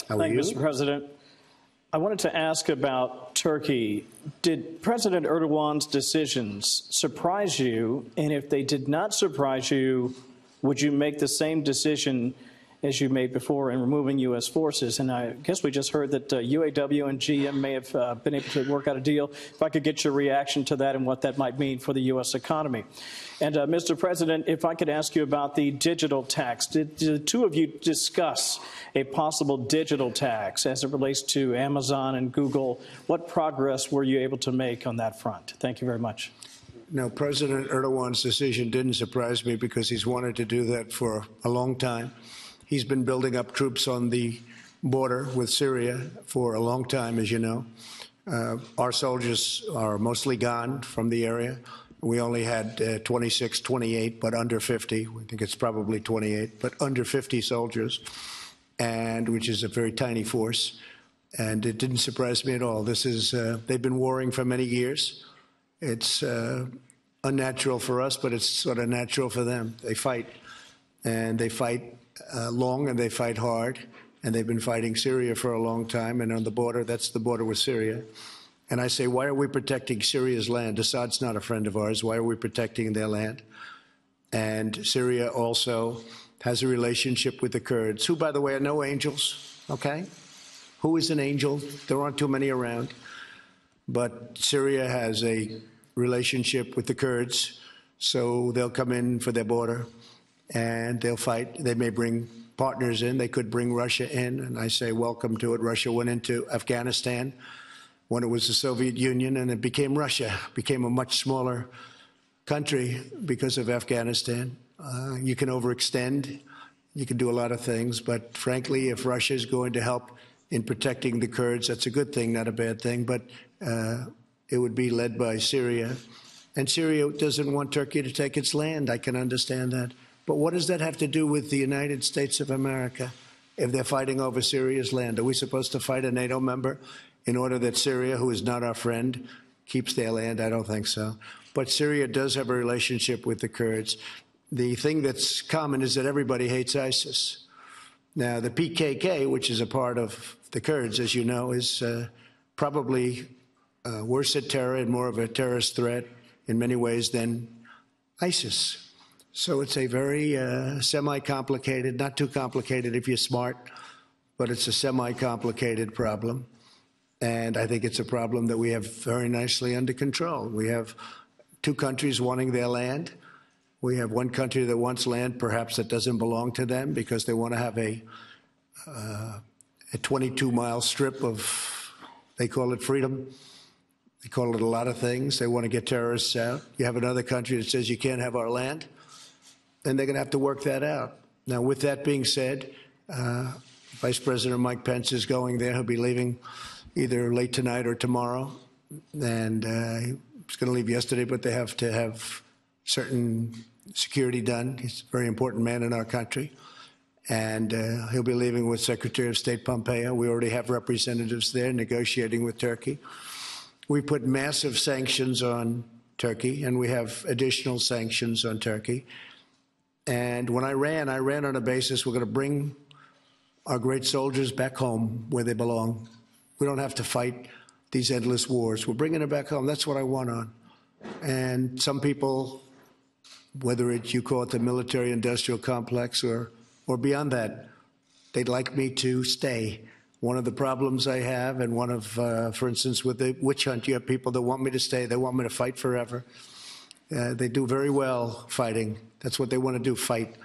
How are you? Thank you, Mr. President. I wanted to ask about Turkey. Did President Erdogan's decisions surprise you? And if they did not surprise you, would you make the same decision as you made before in removing U.S. forces? And I guess we just heard that UAW and GM may have been able to work out a deal. If I could get your reaction to that and what that might mean for the U.S. economy. And, Mr. President, if I could ask you about the digital tax. Did the two of you discuss a possible digital tax as it relates to Amazon and Google? What progress were you able to make on that front? Thank you very much. No, President Erdogan's decision didn't surprise me because he's wanted to do that for a long time. He's been building up troops on the border with Syria for a long time, as you know. Our soldiers are mostly gone from the area. We only had 26, 28, but under 50. We think it's probably 28, but under 50 soldiers, and which is a very tiny force. And it didn't surprise me at all. This is they've been warring for many years. It's unnatural for us, but it's sort of natural for them. They fight, and they fight long, and they fight hard, and they've been fighting Syria for a long time. And on the border, that's the border with Syria. And I say, why are we protecting Syria's land? Assad's not a friend of ours. Why are we protecting their land? And Syria also has a relationship with the Kurds, who, by the way, are no angels, okay? Who is an angel? There aren't too many around. But Syria has a relationship with the Kurds, so they'll come in for their border, and they'll fight. They may bring partners in. They could bring Russia in, and I say welcome to it. Russia went into Afghanistan when it was the Soviet Union, and it became Russia, became a much smaller country because of Afghanistan. You can overextend. You can do a lot of things. But frankly, if Russia is going to help in protecting the Kurds, that's a good thing, not a bad thing. But it would be led by Syria. And Syria doesn't want Turkey to take its land. I can understand that. But what does that have to do with the United States of America if they're fighting over Syria's land? Are we supposed to fight a NATO member in order that Syria, who is not our friend, keeps their land? I don't think so. But Syria does have a relationship with the Kurds. The thing that's common is that everybody hates ISIS. Now, the PKK, which is a part of the Kurds, as you know, is probably worse at terror and more of a terrorist threat in many ways than ISIS. So it's a very semi-complicated, not too complicated if you're smart, but it's a semi-complicated problem. And I think it's a problem that we have very nicely under control. We have two countries wanting their land. We have one country that wants land, perhaps that doesn't belong to them because they want to have a 22-mile strip of, they call it freedom. They call it a lot of things. They want to get terrorists out. You have another country that says you can't have our land, and they're going to have to work that out. Now, with that being said, Vice President Mike Pence is going there. He'll be leaving either late tonight or tomorrow. And he was going to leave yesterday, but they have to have certain security done. He's a very important man in our country. And he'll be leaving with Secretary of State Pompeo. We already have representatives there negotiating with Turkey. We put massive sanctions on Turkey, and we have additional sanctions on Turkey. And when I ran on a basis we're going to bring our great soldiers back home where they belong. We don't have to fight these endless wars. We're bringing them back home. That's what I want on. And some people, whether you call it the military-industrial complex or beyond that, they'd like me to stay. One of the problems I have, and one of, for instance, with the witch hunt, you have people that want me to stay. They want me to fight forever. They do very well fighting. That's what they want to do, fight.